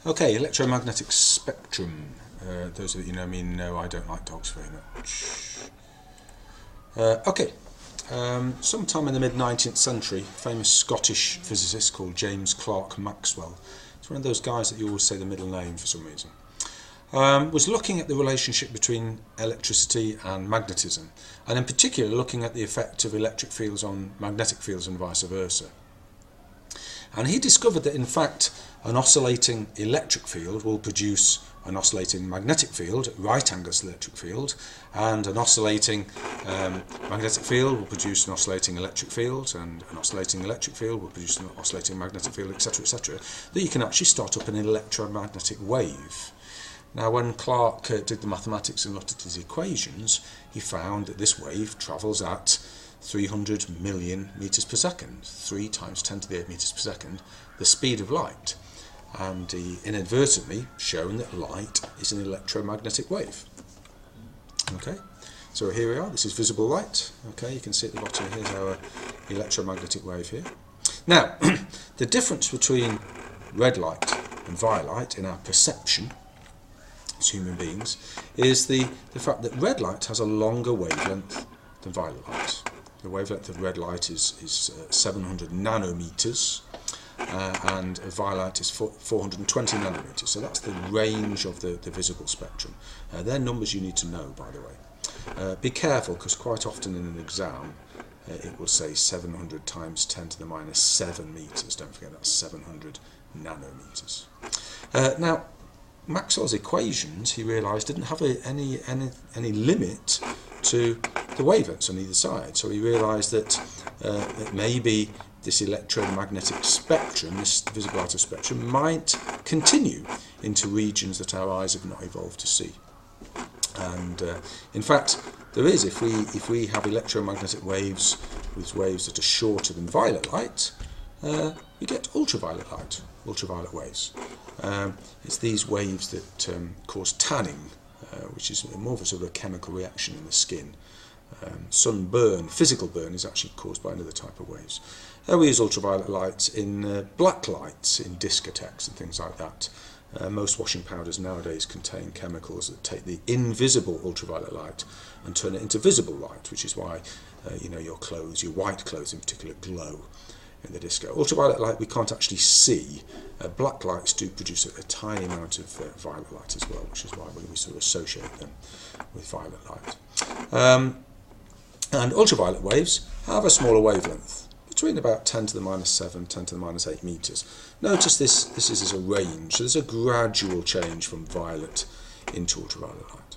Okay, electromagnetic spectrum. Those of you know me know I don't like dogs very much. Sometime in the mid-19th century, a famous Scottish physicist called James Clerk Maxwell, it's one of those guys that you always say the middle name for some reason, was looking at the relationship between electricity and magnetism, and in particular looking at the effect of electric fields on magnetic fields and vice versa. And he discovered that in fact an oscillating electric field will produce an oscillating magnetic field, right angles electric field, and an oscillating magnetic field will produce an oscillating electric field, and an oscillating electric field will produce an oscillating magnetic field, etc., etc., that you can actually start up an electromagnetic wave. Now, when Clerk did the mathematics and looked at his equations, he found that this wave travels at 300 million meters per second, 3 times 10 to the 8 meters per second, the speed of light. And he inadvertently shown that light is an electromagnetic wave. Okay, so here we are, this is visible light. Okay, you can see at the bottom, here's our electromagnetic wave here. Now, the difference between red light and violet light in our perception as human beings is the fact that red light has a longer wavelength than violet light. The wavelength of red light is 700 nanometers, and violet is 420 nanometers. So that's the range of the visible spectrum. They're numbers you need to know, by the way. Be careful, because quite often in an exam it will say 700 times 10 to the minus 7 meters. Don't forget that's 700 nanometers. Now, Maxwell's equations, he realised, didn't have any limit to the wavelengths on either side. So he realised that maybe this electromagnetic spectrum, this visible light spectrum, might continue into regions that our eyes have not evolved to see. And in fact, there is, if we have electromagnetic waves with waves that are shorter than violet light, we get ultraviolet light, ultraviolet waves. It's these waves that cause tanning, which is more of a sort of a chemical reaction in the skin. Sunburn, physical burn, is actually caused by another type of waves. We use ultraviolet light in black lights, in discotheques and things like that. Most washing powders nowadays contain chemicals that take the invisible ultraviolet light and turn it into visible light, which is why your clothes, your white clothes in particular, glow in the disco. Ultraviolet light we can't actually see. Black lights do produce a tiny amount of violet light as well, which is why we sort of associate them with violet light. And ultraviolet waves have a smaller wavelength, between about 10 to the minus 7, 10 to the minus 8 meters. Notice this is a range, so there's a gradual change from violet into ultraviolet light.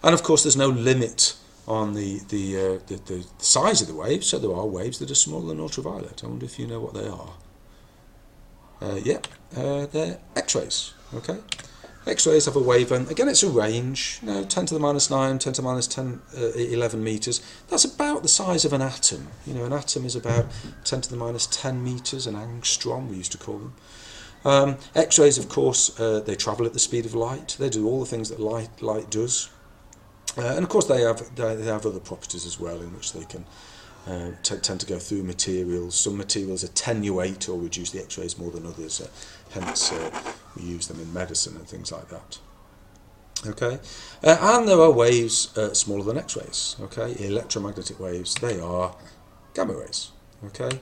And of course there's no limit on the size of the waves, so there are waves that are smaller than ultraviolet. I wonder if you know what they are. They're X-rays. Okay, X-rays have a wavelength. Again, it's a range. 10 to the minus 9, 10 to the minus 11 meters. That's about the size of an atom. An atom is about 10 to the minus 10 meters, an angstrom we used to call them. X-rays, of course, they travel at the speed of light. They do all the things that light does. And of course they have other properties as well, in which they can tend to go through materials. Some materials attenuate or reduce the X-rays more than others, hence we use them in medicine and things like that. Okay, and there are waves smaller than X-rays. Okay, electromagnetic waves, they are gamma rays. Okay,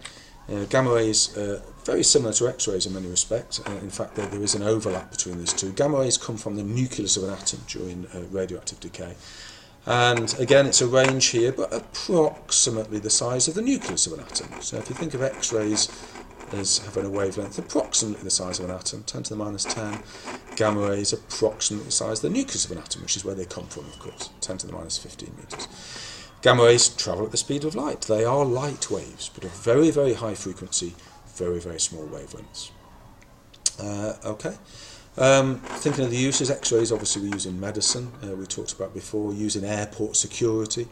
gamma rays very similar to X-rays in many respects. In fact, there is an overlap between these two. Gamma rays come from the nucleus of an atom during radioactive decay. And again, it's a range here, but approximately the size of the nucleus of an atom. So if you think of X-rays as having a wavelength approximately the size of an atom, 10 to the minus 10, gamma rays approximately the size of the nucleus of an atom, which is where they come from, of course, 10 to the minus 15 meters. Gamma rays travel at the speed of light. They are light waves, but of very, very high frequency, very, very small wavelengths. Thinking of the uses, X-rays obviously we use in medicine, we talked about before, used in airport security.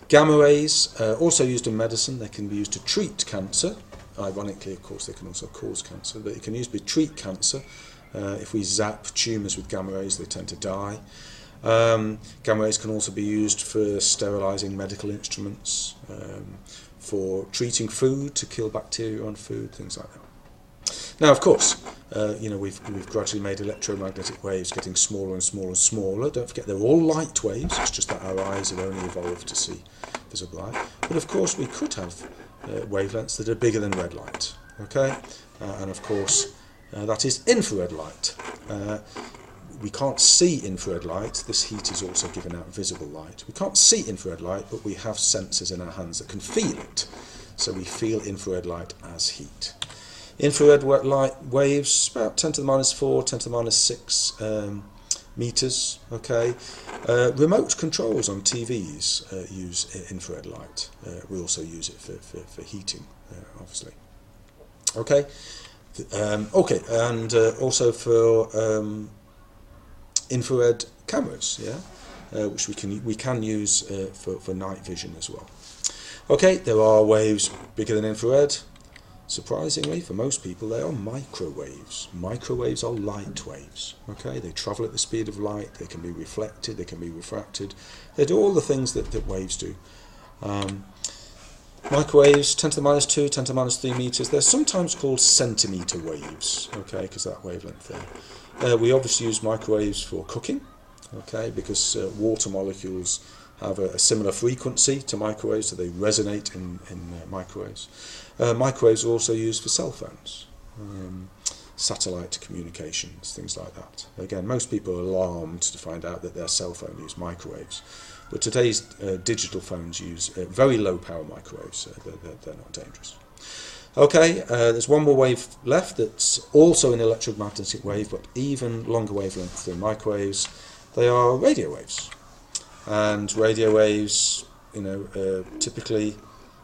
Gamma rays, also used in medicine. They can be used to treat cancer. Ironically, of course, they can also cause cancer, but it can used to treat cancer. If we zap tumours with gamma rays, they tend to die. Gamma rays can also be used for sterilising medical instruments, for treating food, to kill bacteria on food, things like that. Now, of course, we've gradually made electromagnetic waves getting smaller and smaller and smaller. Don't forget, they're all light waves. It's just that our eyes have only evolved to see visible light. But of course, we could have wavelengths that are bigger than red light. Okay, and of course, that is infrared light. We can't see infrared light. This heat is also giving out visible light. We can't see infrared light, but we have sensors in our hands that can feel it. So we feel infrared light as heat. Infrared light waves, about 10 to the minus 4, 10 to the minus 6 meters. Okay. Remote controls on TVs use infrared light. We also use it for heating, obviously. Okay. And also for infrared cameras, which we can use for night vision as well. Okay, there are waves bigger than infrared. Surprisingly, for most people, they are microwaves. Microwaves are light waves. Okay, they travel at the speed of light. They can be reflected. They can be refracted. They do all the things that waves do. Microwaves, 10 to the minus 2, 10 to the minus 3 meters. They're sometimes called centimeter waves. Okay, because that wavelength there. We obviously use microwaves for cooking. Okay, because water molecules have a similar frequency to microwaves, so they resonate in microwaves. Microwaves are also used for cell phones, satellite communications, things like that. Again, most people are alarmed to find out that their cell phone uses microwaves, but today's digital phones use very low power microwaves. They're not dangerous. Okay, there's one more wave left that's also an electromagnetic wave, but even longer wavelength than microwaves. They are radio waves. And radio waves, typically,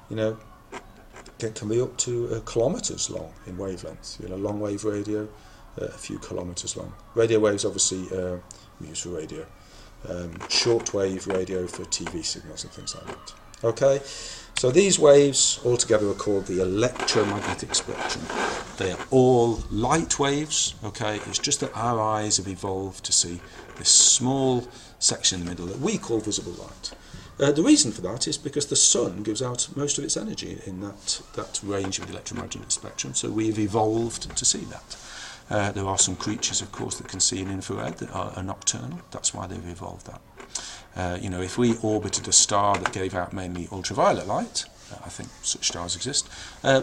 can be up to kilometres long in wavelength. Long wave radio, a few kilometres long. Radio waves, obviously, we use for radio. Short wave radio for TV signals and things like that. Okay, so these waves altogether are called the electromagnetic spectrum. They are all light waves. Okay, it's just that our eyes have evolved to see this small section in the middle that we call visible light. The reason for that is because the sun gives out most of its energy in that range of the electromagnetic spectrum, so we've evolved to see that. There are some creatures, of course, that can see in infrared that are nocturnal. That's why they've evolved that. If we orbited a star that gave out mainly ultraviolet light, I think such stars exist,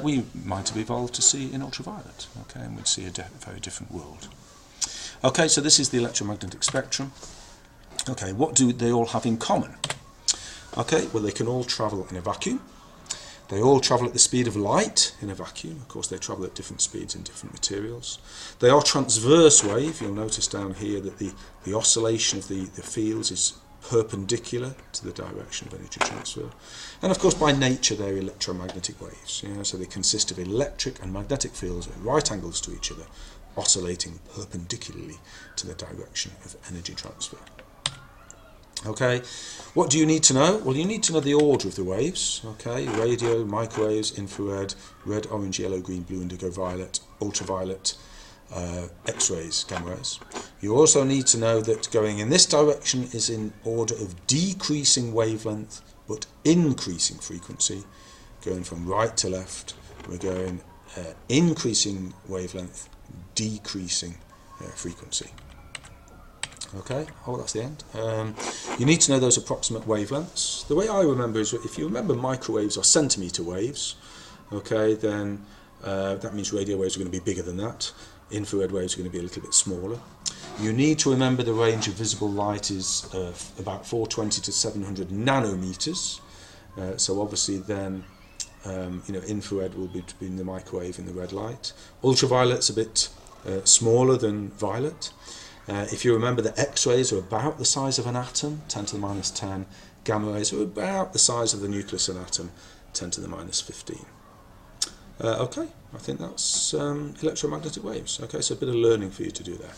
we might have evolved to see in ultraviolet, okay, and we'd see a very different world. Okay, so this is the electromagnetic spectrum. Okay, what do they all have in common? Okay, well, they can all travel in a vacuum. They all travel at the speed of light in a vacuum. Of course, they travel at different speeds in different materials. They are transverse wave. You'll notice down here that the oscillation of the fields is perpendicular to the direction of energy transfer. And of course, by nature, they're electromagnetic waves. So they consist of electric and magnetic fields at right angles to each other, oscillating perpendicularly to the direction of energy transfer. Okay, what do you need to know? Well, you need to know the order of the waves. Okay, radio, microwaves, infrared, red, orange, yellow, green, blue, indigo, violet, ultraviolet, X-rays, gamma rays. You also need to know that going in this direction is in order of decreasing wavelength but increasing frequency. Going from right to left, we're going increasing wavelength, decreasing frequency. Okay, that's the end. You need to know those approximate wavelengths. The way I remember is, if you remember microwaves are centimetre waves, okay, then that means radio waves are going to be bigger than that. Infrared waves are going to be a little bit smaller. You need to remember the range of visible light is about 420 to 700 nanometers. So obviously then, infrared will be between the microwave and the red light. Ultraviolet's a bit smaller than violet. If you remember, the X-rays are about the size of an atom, 10 to the minus 10. Gamma rays are about the size of the nucleus of an atom, 10 to the minus 15. Okay, I think that's electromagnetic waves. Okay, so a bit of learning for you to do there.